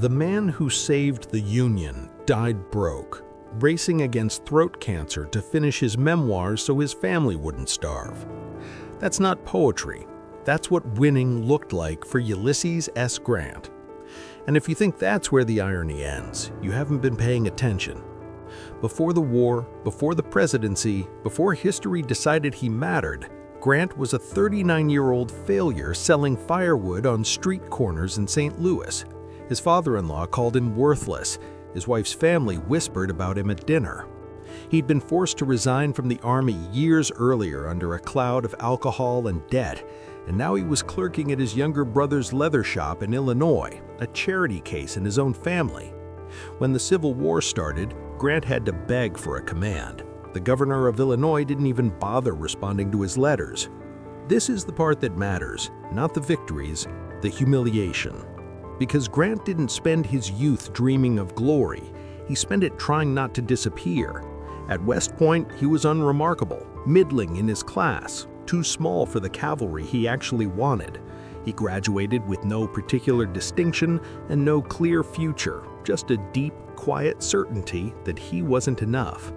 The man who saved the Union died broke, racing against throat cancer to finish his memoirs so his family wouldn't starve. That's not poetry. That's what winning looked like for Ulysses S. Grant. And if you think that's where the irony ends, you haven't been paying attention. Before the war, before the presidency, before history decided he mattered, Grant was a 39-year-old failure selling firewood on street corners in St. Louis. His father-in-law called him worthless. His wife's family whispered about him at dinner. He'd been forced to resign from the Army years earlier under a cloud of alcohol and debt, and now he was clerking at his younger brother's leather shop in Illinois, a charity case in his own family. When the Civil War started, Grant had to beg for a command. The governor of Illinois didn't even bother responding to his letters. This is the part that matters, not the victories, the humiliation. Because Grant didn't spend his youth dreaming of glory, he spent it trying not to disappear. At West Point, he was unremarkable, middling in his class, too small for the cavalry he actually wanted. He graduated with no particular distinction and no clear future, just a deep, quiet certainty that he wasn't enough.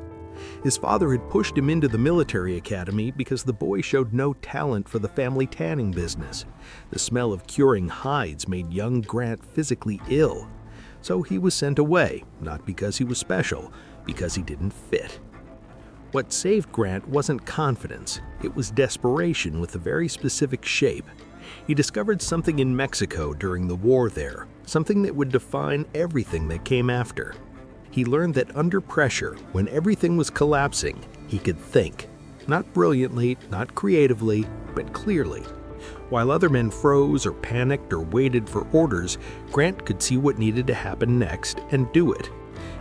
His father had pushed him into the military academy because the boy showed no talent for the family tanning business. The smell of curing hides made young Grant physically ill. So he was sent away, not because he was special, because he didn't fit. What saved Grant wasn't confidence, it was desperation with a very specific shape. He discovered something in Mexico during the war there, something that would define everything that came after. He learned that under pressure, when everything was collapsing, he could think. Not brilliantly, not creatively, but clearly. While other men froze or panicked or waited for orders, Grant could see what needed to happen next and do it.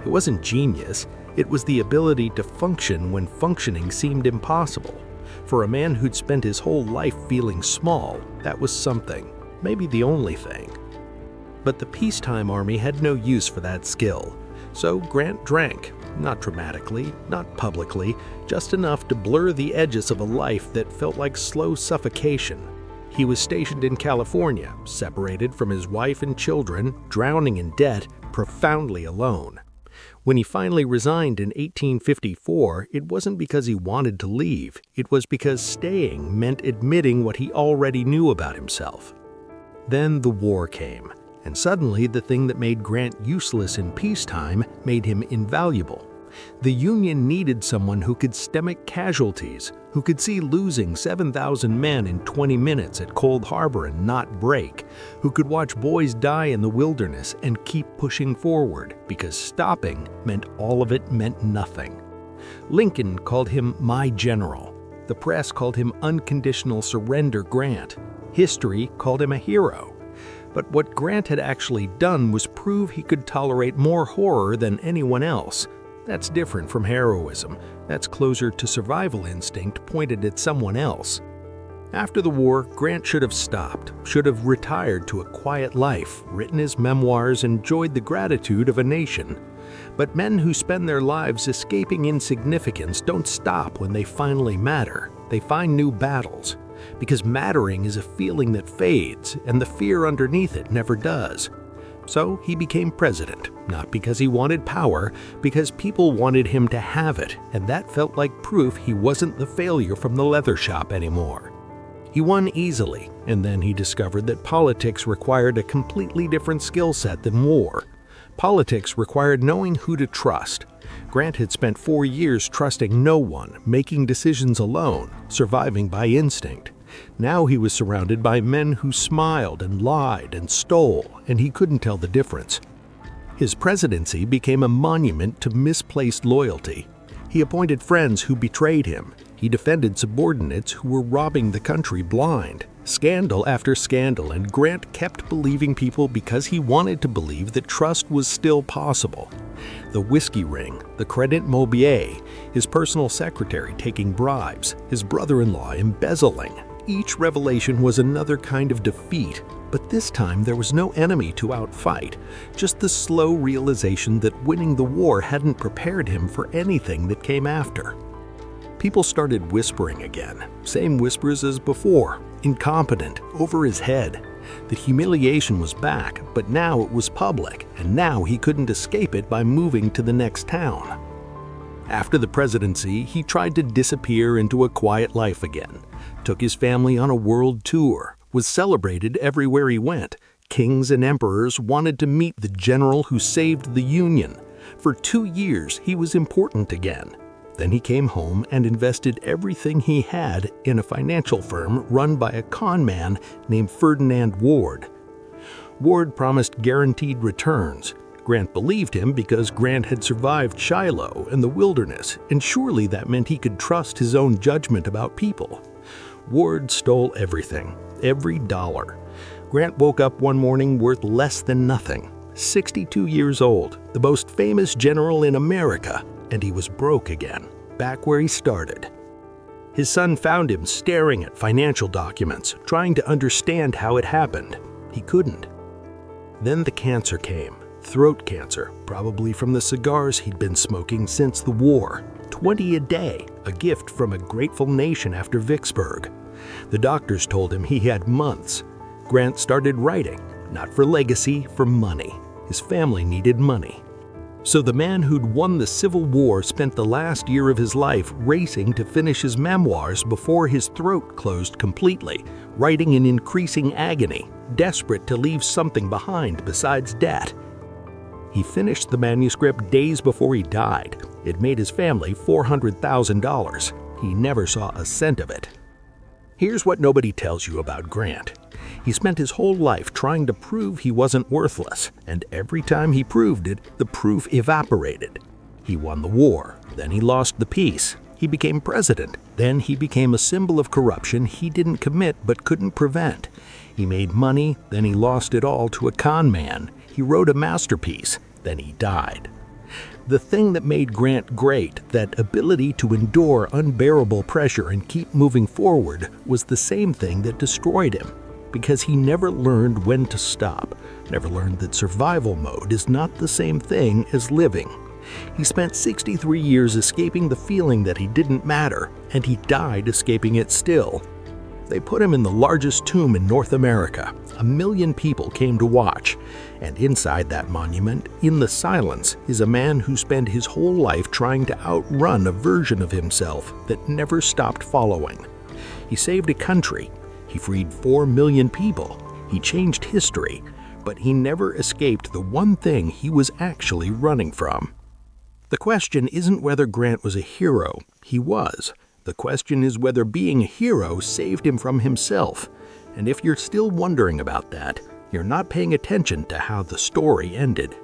It wasn't genius, it was the ability to function when functioning seemed impossible. For a man who'd spent his whole life feeling small, that was something, maybe the only thing. But the peacetime army had no use for that skill. So Grant drank, not dramatically, not publicly, just enough to blur the edges of a life that felt like slow suffocation. He was stationed in California, separated from his wife and children, drowning in debt, profoundly alone. When he finally resigned in 1854, it wasn't because he wanted to leave, it was because staying meant admitting what he already knew about himself. Then the war came. And suddenly, the thing that made Grant useless in peacetime made him invaluable. The Union needed someone who could stomach casualties, who could see losing 7,000 men in 20 minutes at Cold Harbor and not break, who could watch boys die in the wilderness and keep pushing forward, because stopping meant all of it meant nothing. Lincoln called him "my general." The press called him "unconditional surrender Grant." History called him a hero. But what Grant had actually done was prove he could tolerate more horror than anyone else. That's different from heroism. That's closer to survival instinct pointed at someone else. After the war, Grant should have stopped, should have retired to a quiet life, written his memoirs, enjoyed the gratitude of a nation. But men who spend their lives escaping insignificance don't stop when they finally matter. They find new battles. Because mattering is a feeling that fades, and the fear underneath it never does. So he became president, not because he wanted power, because people wanted him to have it, and that felt like proof he wasn't the failure from the leather shop anymore. He won easily, and then he discovered that politics required a completely different skill set than war. Politics required knowing who to trust. Grant had spent 4 years trusting no one, making decisions alone, surviving by instinct. Now he was surrounded by men who smiled and lied and stole, and he couldn't tell the difference. His presidency became a monument to misplaced loyalty. He appointed friends who betrayed him. He defended subordinates who were robbing the country blind. Scandal after scandal, and Grant kept believing people because he wanted to believe that trust was still possible. The whiskey ring, the Credit Mobilier, his personal secretary taking bribes, his brother-in-law embezzling. Each revelation was another kind of defeat, but this time there was no enemy to outfight, just the slow realization that winning the war hadn't prepared him for anything that came after. People started whispering again, same whispers as before, incompetent, over his head. The humiliation was back, but now it was public, and now he couldn't escape it by moving to the next town. After the presidency, he tried to disappear into a quiet life again, took his family on a world tour, was celebrated everywhere he went. Kings and emperors wanted to meet the general who saved the Union. For 2 years, he was important again. Then he came home and invested everything he had in a financial firm run by a con man named Ferdinand Ward. Ward promised guaranteed returns. Grant believed him because Grant had survived Shiloh and the wilderness, and surely that meant he could trust his own judgment about people. Ward stole everything, every dollar. Grant woke up one morning worth less than nothing. 62 years old, the most famous general in America, and he was broke again, back where he started. His son found him staring at financial documents, trying to understand how it happened. He couldn't. Then the cancer came, throat cancer, probably from the cigars he'd been smoking since the war. 20 a day, a gift from a grateful nation after Vicksburg. The doctors told him he had months. Grant started writing, not for legacy, for money. His family needed money. So the man who'd won the Civil War spent the last year of his life racing to finish his memoirs before his throat closed completely, writing in increasing agony, desperate to leave something behind besides debt. He finished the manuscript days before he died. It made his family $400,000. He never saw a cent of it. Here's what nobody tells you about Grant. He spent his whole life trying to prove he wasn't worthless, and every time he proved it, the proof evaporated. He won the war, then he lost the peace. He became president, then he became a symbol of corruption he didn't commit but couldn't prevent. He made money, then he lost it all to a con man. He wrote a masterpiece, then he died. The thing that made Grant great, that ability to endure unbearable pressure and keep moving forward, was the same thing that destroyed him. Because he never learned when to stop, never learned that survival mode is not the same thing as living. He spent 63 years escaping the feeling that he didn't matter, and he died escaping it still. They put him in the largest tomb in North America. 1 million people came to watch, and inside that monument, in the silence, is a man who spent his whole life trying to outrun a version of himself that never stopped following. He saved a country. He freed 4 million people. He changed history, but he never escaped the one thing he was actually running from. The question isn't whether Grant was a hero. He was. The question is whether being a hero saved him from himself. And if you're still wondering about that, you're not paying attention to how the story ended.